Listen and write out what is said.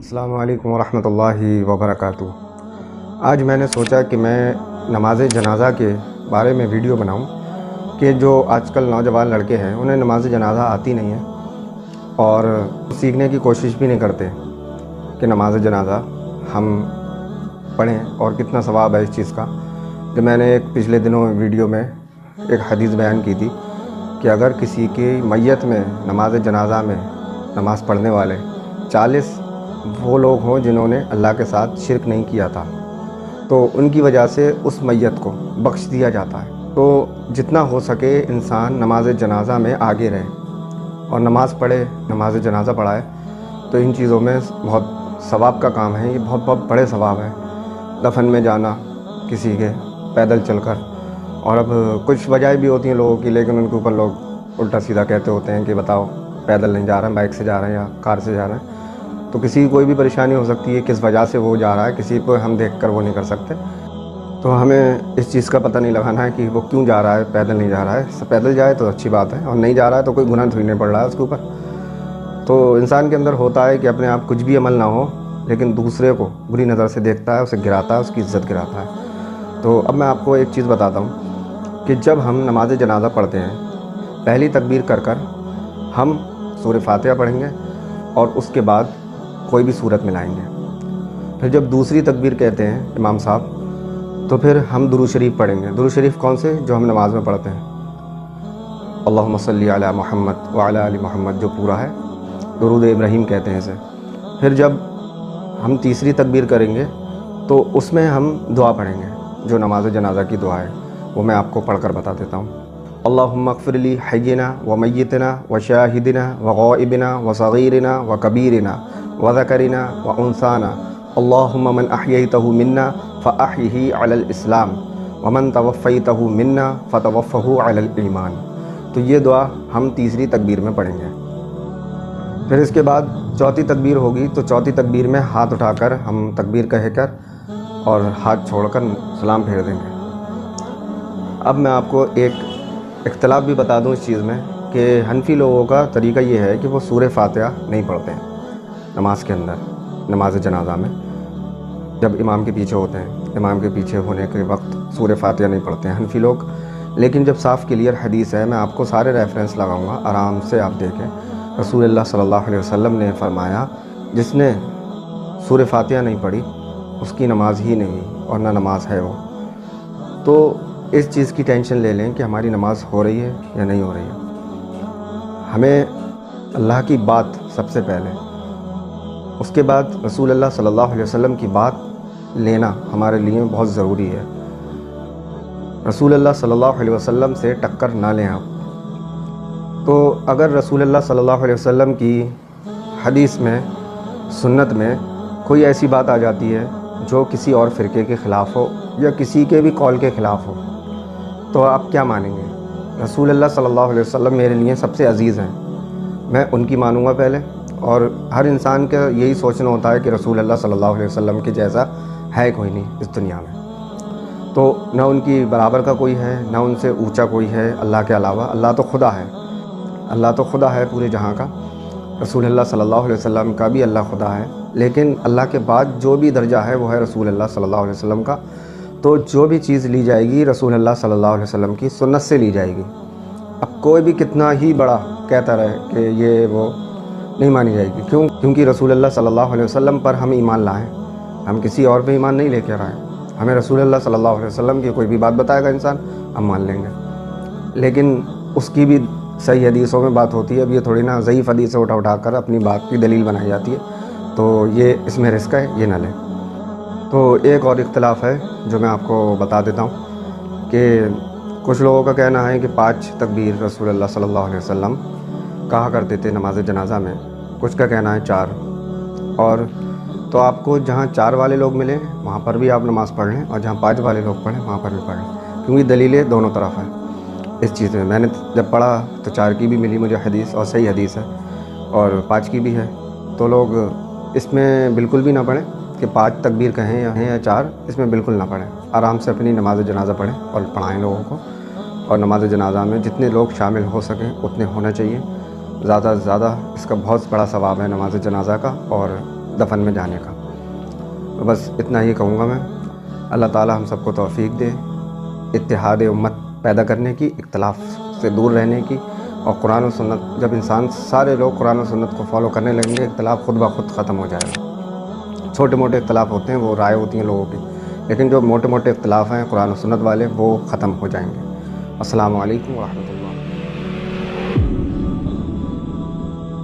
السلام علیکم ورحمۃ اللہ وبرکاتہ۔ آج میں نے سوچا کہ میں نماز جنازہ کے بارے میں ویڈیو بناؤں کہ جو آج کل نوجوان لڑکے ہیں انہیں نماز جنازہ آتی نہیں ہے اور سیکھنے کی کوشش بھی نہیں کرتے کہ نماز جنازہ ہم پڑھیں اور کتنا ثواب ہے اس چیز کا۔ کہ میں نے ایک پچھلے دنوں ویڈیو میں ایک حدیث بیان کی تھی کہ اگر کسی کی میت میں نماز جنازہ میں نماز پڑھنے والے 40 وہ لوگ ہوں جنہوں نے اللہ کے ساتھ شرک نہیں کیا تھا تو ان کی وجہ سے اس میت کو بخش دیا جاتا ہے۔ تو جتنا ہو سکے انسان نماز جنازہ میں آگے رہے اور نماز پڑھے، نماز جنازہ پڑھائے تو ان چیزوں میں بہت ثواب کا کام ہے۔ یہ بہت بڑے ثواب ہے دفن میں جانا کسی کے پیدل چل کر۔ اور اب کچھ وجہ بھی ہوتی ہیں لوگوں کی، لیکن ان کے اوپر لوگ الٹا سیدھا کہتے ہوتے ہیں کہ بتاؤ پیدل نہیں جا رہے ہیں، بائک سے جا رہے ہیں یا کار سے جا رہے ہیں۔ تو کسی کی کوئی بھی پریشانی ہو سکتی ہے، کس وجہ سے وہ جا رہا ہے، کسی کو ہم دیکھ کر وہ نہیں کر سکتے۔ تو ہمیں اس چیز کا پتہ نہیں لگانا ہے کہ وہ کیوں جا رہا ہے، پیدل نہیں جا رہا ہے۔ پیدل جائے تو اچھی بات ہے، اور نہیں جا رہا ہے تو کوئی گناہ تھوڑی نہیں پڑ رہا ہے اس کے اوپر۔ تو انسان کے اندر ہوتا ہے کہ اپنے آپ کچھ بھی عمل نہ ہو لیکن دوسرے کو بری نظر سے دیکھتا ہے، اسے گراتا ہے، اس کی عزت گراتا ہے۔ تو اب میں آپ کو ایک چیز بتاتا ہوں کہ جب ہم نماز جنازہ پڑھتے ہیں پہلی تکبیر کر ہم سورہ فاتحہ پڑھیں گے اور اس کے بعد کوئی بھی سورت ملائیں گے۔ پھر جب دوسری تکبیر کہتے ہیں امام صاحب تو پھر ہم درود شریف پڑھیں گے۔ درود شریف کون سے؟ جو ہم نماز میں پڑھتے ہیں، اللہم صلی علی محمد وعلی آل محمد، جو پورا ہے، درود ابراہیم کہتے ہیں اسے۔ پھر جب ہم تیسری تکبیر کریں گے تو اس میں ہم دعا پڑھیں گے جو نماز جنازہ کی دعا ہے، وہ میں آپ کو پڑھ کر بتا دیتا ہوں۔ اللہم اغفر لی حینا و میتنا و شاہدنا و غائبنا و صغیرنا و کبیرنا وذکرنا وانثانا، اللہم من احییتہ منا فاحیہ علی الاسلام ومن توفیتہ منا فتوفہ علی الایمان۔ تو یہ دعا ہم تیسری تکبیر میں پڑھیں گے۔ پھر اس کے بعد چوتھی تکبیر ہوگی تو چوتھی تکبیر میں ہاتھ اٹھا کر ہم تکبیر کہہ کر اور ہاتھ چھوڑ کر سلام پھیر دیں گے۔ اب میں آپ کو ایک اختلاف بھی بتا دوں اس چیز میں کہ حنفی لوگوں کا طریقہ یہ ہے کہ وہ سورہ فاتحہ نہیں پڑھتے ہیں نماز کے اندر، نماز جنازہ میں جب امام کے پیچھے ہوتے ہیں، امام کے پیچھے ہونے کے وقت سورہ فاتحہ نہیں پڑھتے ہیں حنفی لوگ۔ لیکن جب صاف کلیئر حدیث ہے، میں آپ کو سارے ریفرنس لگاؤں گا، آرام سے آپ دیکھیں۔ رسول اللہ صلی اللہ علیہ وسلم نے فرمایا جس نے سورہ فاتحہ نہیں پڑھی اس کی نماز ہی نہیں اور نہ نماز ہے وہ۔ تو اس چیز کی ٹینشن لے لیں کہ ہماری نماز ہو رہی ہے یا نہیں ہو رہی ہے۔ ہمیں اللہ کی بات سب سے پہلے، اس کے بعد رسول اللہ صلی اللہ علیہ وسلم کی بات لینا ہمارے لیے بہت ضروری ہے۔ رسول اللہ صلی اللہ علیہ وسلم سے ٹکر نہ لیں آپ۔ تو اگر رسول اللہ صلی اللہ علیہ وسلم کی حدیث میں، سنت میں کوئی ایسی بات آ جاتی ہے جو کسی اور فرقے کے خلاف ہو یا کسی کے بھی قول کے خلاف ہو تو آپ کیا مانیں گے؟ رسول اللہ صلی اللہ علیہ وسلم میرے لیے سب سے عزیز ہیں، میں ان کی مانوں گا پہلے۔ اور ہر انسان کا یہی سوچنا ہوتا ہے کہ رسول اللہ صلی اللہ علیہ وسلم کے جیسا ہے کوئی نہیں اس دنیا میں، تو نہ ان کی برابر کا کوئی ہے، نہ ان سے اونچا کوئی ہے اللہ کے علاوہ۔ اللہ تو خدا ہے، اللہ تو خدا ہے پورے جہاں کا۔ رسول اللہ صلی اللہ علیہ وسلم کا بھی اللہ خدا ہے، لیکن اللہ کے بعد جو بھی درجہ ہے وہ ہے رسول اللہ صلی اللہ علیہ وسلم کا۔ تو جو بھی چیز لی جائے گی رسول اللہ صلی اللہ علیہ وسلم کی سنت سے لی جائے گی۔ اب کوئی بھی کتنا ہی بڑا کہتا رہے کہ یہ وہ، نہیں مانی جائے گی۔ کیونکہ رسول اللہ صلی اللہ علیہ وسلم پر ہم ایمان لائیں، ہم کسی اور پہ ایمان نہیں لے کے آئے۔ ہمیں رسول اللہ صلی اللہ علیہ وسلم کی کوئی بھی بات بتائے گا انسان، ہم مان لیں گے، لیکن اس کی بھی صحیح حدیثوں میں بات ہوتی ہے۔ اب یہ تھوڑی نا ضعیف حدیث سے اٹھا کر اپنی بات کی دلیل بنائی جاتی ہے، تو یہ اس میں رسک ہے، یہ نہ لیں۔ تو ایک اور اختلاف ہے جو میں آپ کو بتا دیتا ہوں کہ کچھ لوگوں کا کہنا ہے کہ 5 تکبیر رسول اللہ صلی اللہ علیہ وسلم کہا کرتے تھے نماز جنازہ میں، کچھ کا کہنا ہے 4۔ اور تو آپ کو جہاں 4 والے لوگ ملیں وہاں پر بھی آپ نماز پڑھ لیں، اور جہاں 5 والے لوگ پڑھیں وہاں پر بھی پڑھ لیں، کیونکہ دلیلیں دونوں طرف ہیں اس چیز میں۔ میں نے جب پڑھا تو 4 کی بھی ملی مجھے حدیث، اور صحیح حدیث ہے، اور 5 کی بھی ہے۔ تو لوگ اس میں بالکل بھی نہ پڑھیں کہ 5 تکبیر کہیں یا 4، اس میں بالکل نہ پڑھیں۔ آرام سے اپنی نماز جنازہ پڑھیں اور پڑھائیں لوگوں کو۔ اور نماز جنازہ میں جتنے لوگ شامل ہو سکیں اتنے ہونا چاہیے، زیادہ سے زیادہ۔ اس کا بہت بڑا ثواب ہے نماز جنازہ کا، اور دفن میں جانے کا۔ تو بس اتنا ہی کہوں گا میں۔ اللہ تعالی ہم سب کو توفیق دے اتحاد امت پیدا کرنے کی، اختلاف سے دور رہنے کی، اور قرآن و سنت، جب انسان سارے لوگ قرآن و سنت کو فالو کرنے لگیں گے، اختلاف خود بخود ختم ہو جائے گا۔ چھوٹے موٹے اختلاف ہوتے ہیں، وہ رائے ہوتی ہیں لوگوں کی، لیکن جو موٹے موٹے اختلاف ہیں قرآن و سنت والے، وہ ختم ہو جائیں گے۔ السلام علیکم ورحمۃ اللہ۔